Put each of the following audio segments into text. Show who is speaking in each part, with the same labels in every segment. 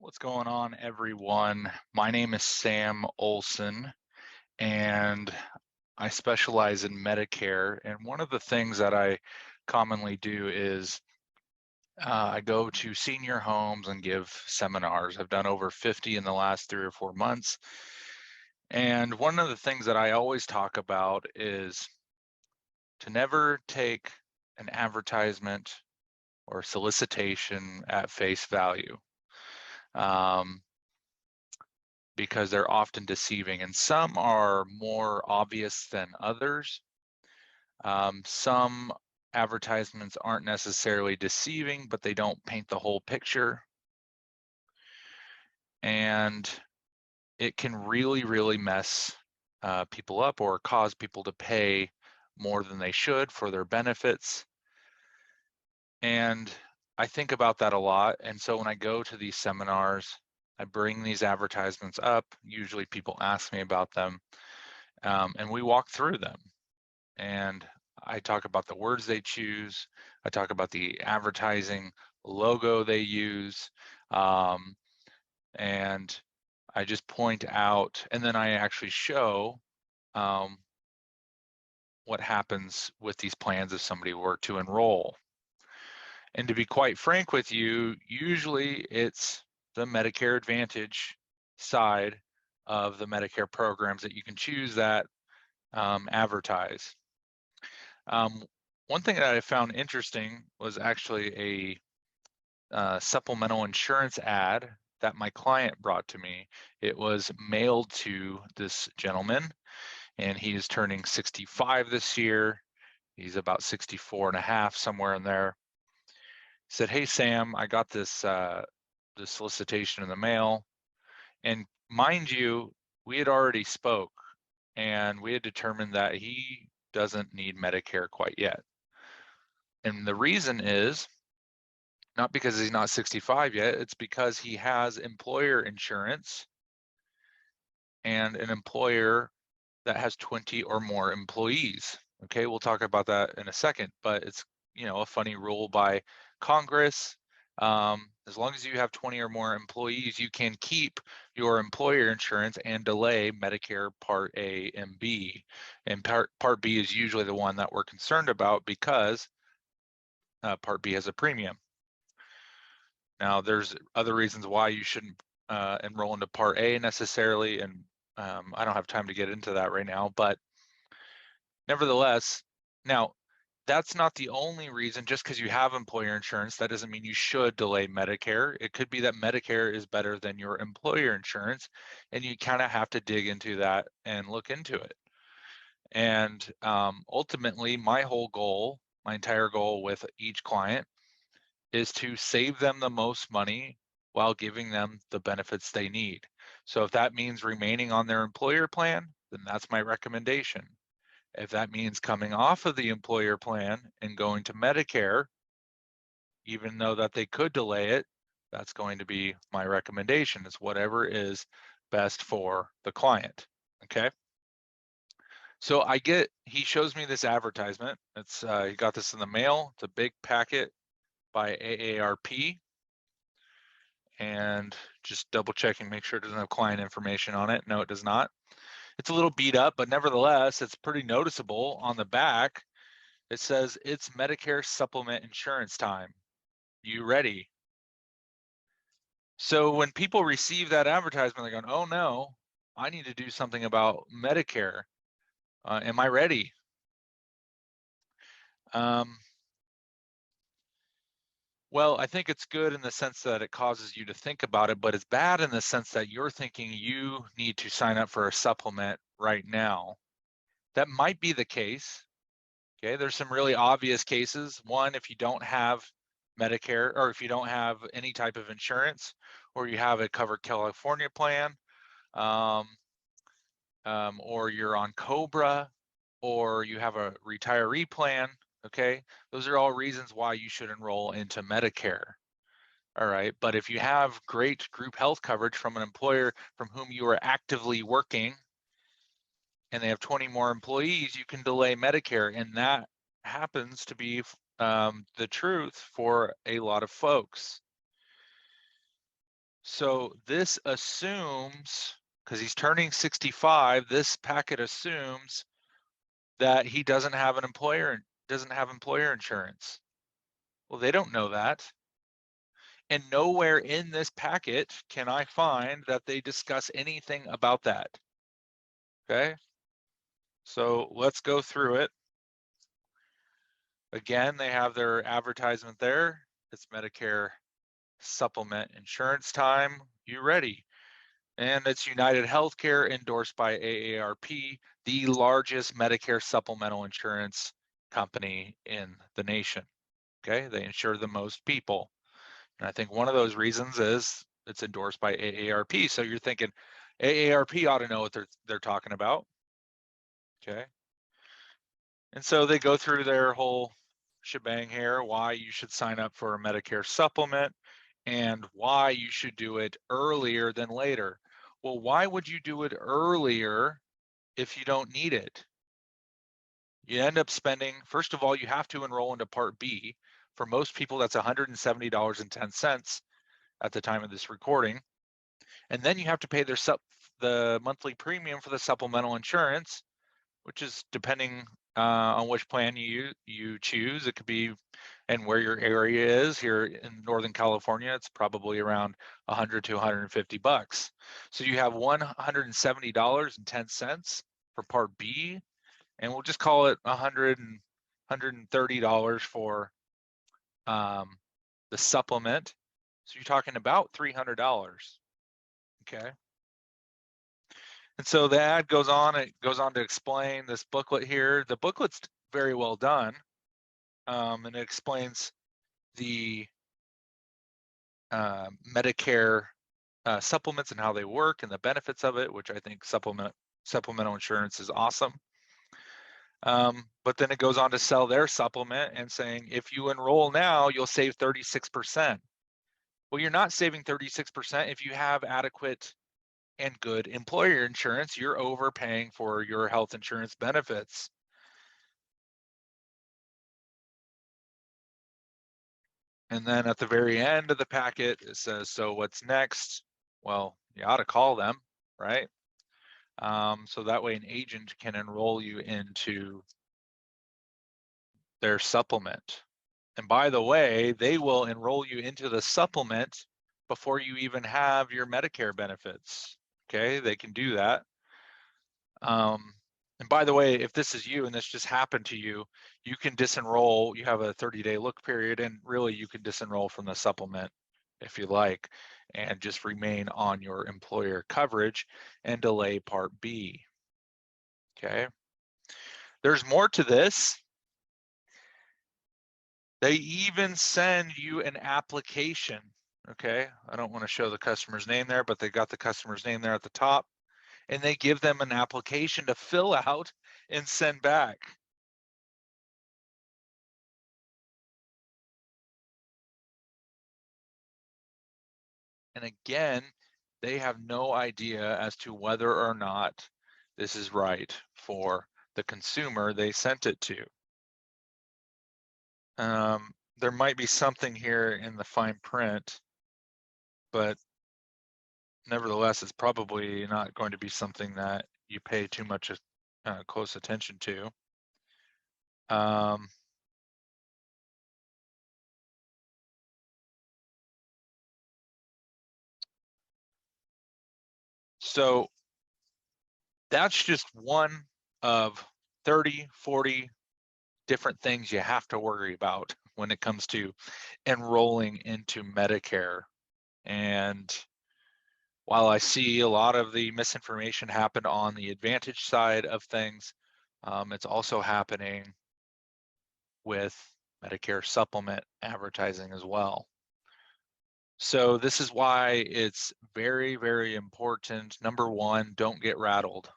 Speaker 1: What's going on, everyone? My name is Sam Olson, and I specialize in Medicare. And one of the things that I commonly do is I go to senior homes and give seminars. I've done over 50 in the last 3 or 4 months. And one of the things that I always talk about is to never take an advertisement or solicitation at face value. Because they're often deceiving, and some are more obvious than others. Some advertisements aren't necessarily deceiving, but they don't paint the whole picture. And it can really mess people up or cause people to pay more than they should for their benefits. And I think about that a lot. And so when I go to these seminars, I bring these advertisements up. Usually people ask me about them, and we walk through them. And I talk about the words they choose. I talk about the advertising logo they use. And I just point out, and then I actually show what happens with these plans if somebody were to enroll. And to be quite frank with you, usually it's the Medicare Advantage side of the Medicare programs that you can choose that advertise. One thing that I found interesting was actually a supplemental insurance ad that my client brought to me. It was mailed to this gentleman, and he is turning 65 this year. He's about 64 and a half, somewhere in there. He said, "Hey, Sam, I got this solicitation in the mail." And mind you, we had already spoke, and we had determined that he doesn't need Medicare quite yet. And the reason is not because he's not 65 yet, it's because he has employer insurance and an employer that has 20 or more employees. Okay, we'll talk about that in a second, but it's, a funny rule by Congress. As long as you have 20 or more employees, you can keep your employer insurance and delay Medicare Part A and B. And Part B is usually the one that we're concerned about because Part B has a premium. Now, there's other reasons why you shouldn't enroll into Part A necessarily, and I don't have time to get into that right now, but nevertheless, now, that's not the only reason. Just because you have employer insurance, that doesn't mean you should delay Medicare. It could be that Medicare is better than your employer insurance, and you kind of have to dig into that and look into it. And ultimately, my entire goal with each client is to save them the most money while giving them the benefits they need. So if that means remaining on their employer plan, then that's my recommendation. If that means coming off of the employer plan and going to Medicare, even though that they could delay it, that's going to be my recommendation. It's whatever is best for the client, okay? So he shows me this advertisement. He got this in the mail. It's a big packet by AARP. And just double checking, make sure it doesn't have client information on it. No, it does not. It's a little beat up, but nevertheless, it's pretty noticeable. On the back, it says, "It's Medicare supplement insurance time. You ready?" So when people receive that advertisement, they're going, "Oh no, I need to do something about Medicare. Am I ready?" Well, I think it's good in the sense that it causes you to think about it, but it's bad in the sense that you're thinking you need to sign up for a supplement right now. That might be the case. Okay, there's some really obvious cases. One, if you don't have Medicare, or if you don't have any type of insurance, or you have a covered California plan, or you're on COBRA, or you have a retiree plan, okay? Those are all reasons why you should enroll into Medicare. All right, but if you have great group health coverage from an employer from whom you are actively working, and they have 20 more employees, you can delay Medicare, and that happens to be the truth for a lot of folks. So this assumes, because he's turning 65, this packet assumes that he doesn't have employer insurance. Well, they don't know that. And nowhere in this packet can I find that they discuss anything about that. Okay. So let's go through it. Again, they have their advertisement there. It's Medicare supplement insurance time. You ready? And it's United Healthcare, endorsed by AARP, the largest Medicare supplemental insurance company in the nation. Okay, they insure the most people. And I think one of those reasons is it's endorsed by AARP. So you're thinking AARP ought to know what they're talking about. Okay. And so they go through their whole shebang here, why you should sign up for a Medicare supplement and why you should do it earlier than later. Well, why would you do it earlier if you don't need it? You end up spending, first of all, you have to enroll into Part B. For most people, that's $170.10 at the time of this recording. And then you have to pay the monthly premium for the supplemental insurance, which is depending on which plan you choose. It could be, and where your area is. Here in Northern California, it's probably around 100 to 150 bucks. So you have $170.10 for Part B, and we'll just call it $130 for the supplement. So you're talking about $300. Okay. And so the ad goes on, it goes on to explain this booklet here. The booklet's very well done, and it explains the Medicare supplements and how they work and the benefits of it, which I think supplemental insurance is awesome. But then it goes on to sell their supplement and saying, if you enroll now, you'll save 36%. Well, you're not saving 36% if you have adequate and good employer insurance. You're overpaying for your health insurance benefits. And then at the very end of the packet, it says, so what's next? Well, you ought to call them, right? So that way an agent can enroll you into their supplement. And by the way, they will enroll you into the supplement before you even have your Medicare benefits. Okay, they can do that. And by the way, if this is you and this just happened to you, you can disenroll. You have a 30-day look period, and really you can disenroll from the supplement if you like, and just remain on your employer coverage and delay Part B. Okay. There's more to this. They even send you an application. Okay. I don't want to show the customer's name there, but they got the customer's name there at the top. And they give them an application to fill out and send back. And again, they have no idea as to whether or not this is right for the consumer they sent it to. There might be something here in the fine print, but nevertheless, it's probably not going to be something that you pay too much close attention to. So that's just one of 30, 40 different things you have to worry about when it comes to enrolling into Medicare. And while I see a lot of the misinformation happen on the Advantage side of things, it's also happening with Medicare supplement advertising as well. So this is why it's very, very important. Number one, don't get rattled.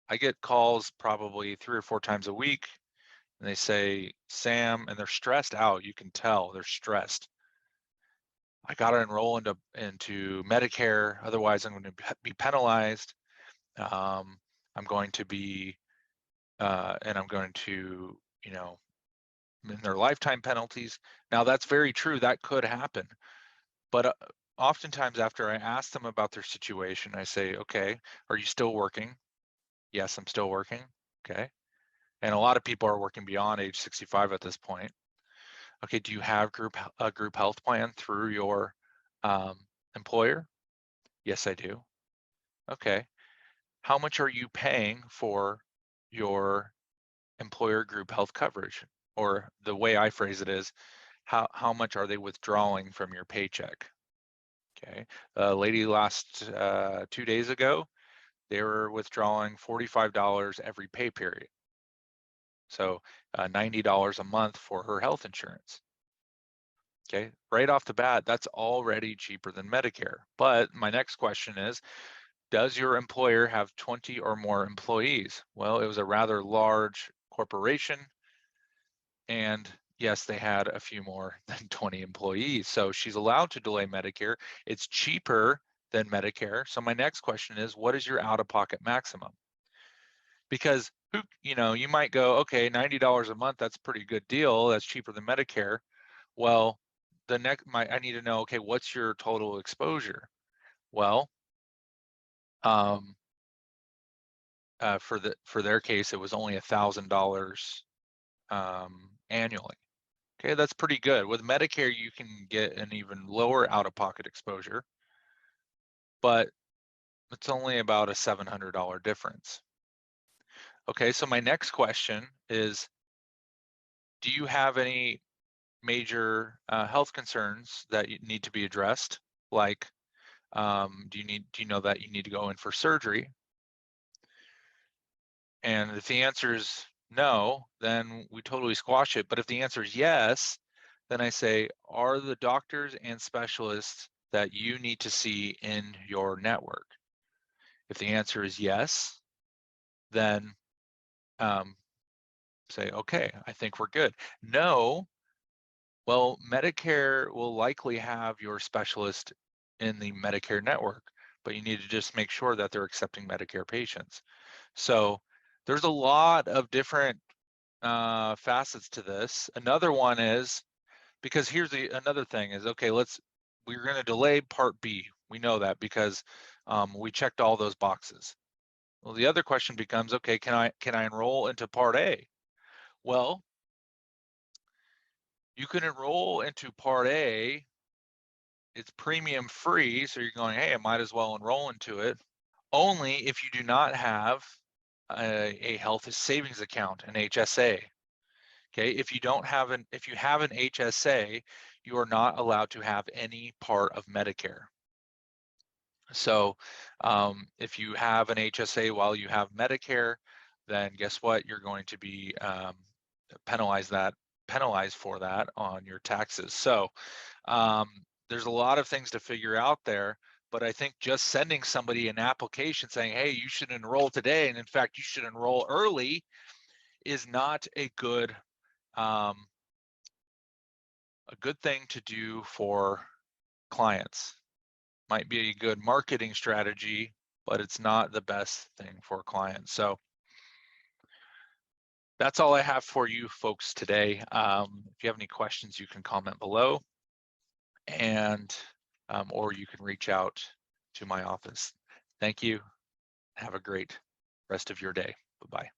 Speaker 1: I get calls probably 3 or 4 times a week, and they say, Sam, and they're stressed out. You can tell they're stressed. I got to enroll into Medicare, otherwise I'm going to be penalized. I'm going to be, and I'm going to, you know, in their lifetime penalties. Now that's very true. That could happen. But oftentimes after I ask them about their situation, I say, okay, are you still working? Yes, I'm still working. Okay. And a lot of people are working beyond age 65 at this point. Okay, do you have a group health plan through your employer? Yes, I do. Okay. How much are you paying for your employer group health coverage? Or the way I phrase it is, how much are they withdrawing from your paycheck? Okay. A lady last 2 days ago, they were withdrawing $45 every pay period. So $90 a month for her health insurance. Okay, right off the bat, that's already cheaper than Medicare. But my next question is, does your employer have 20 or more employees? Well, it was a rather large corporation, and yes, they had a few more than 20 employees. So she's allowed to delay Medicare. It's cheaper than Medicare. So my next question is, what is your out-of-pocket maximum? Because you might go, okay, $90 a month, that's a pretty good deal. That's cheaper than Medicare. Well, I need to know, okay, what's your total exposure? Well, for their case, it was only $1,000 annually. Okay, that's pretty good. With Medicare, you can get an even lower out-of-pocket exposure, but it's only about a $700 difference. Okay, so my next question is, do you have any major health concerns that need to be addressed? Like, do you know that you need to go in for surgery? And if the answer is no, then we totally squash it. But if the answer is yes, then I say, are the doctors and specialists that you need to see in your network? If the answer is yes, then say, okay, I think we're good. No, well, Medicare will likely have your specialist in the Medicare network, but you need to just make sure that they're accepting Medicare patients. So there's a lot of different facets to this. Another one is, because here's another thing is, okay, we're going to delay Part B. We know that because we checked all those boxes. Well, the other question becomes, okay, can I enroll into Part A? Well, you can enroll into Part A. It's premium free, so you're going, hey, I might as well enroll into it. Only if you do not have a health savings account, an HSA. Okay, if you have an HSA, you are not allowed to have any part of Medicare. So if you have an HSA while you have Medicare, then guess what? You're going to be penalized for that on your taxes. So there's a lot of things to figure out there, but I think just sending somebody an application saying, hey, you should enroll today, and in fact, you should enroll early, is not a good thing to do for clients. Might be a good marketing strategy, but it's not the best thing for clients. So that's all I have for you folks today. If you have any questions, you can comment below, and or you can reach out to my office. Thank you. Have a great rest of your day. Bye-bye.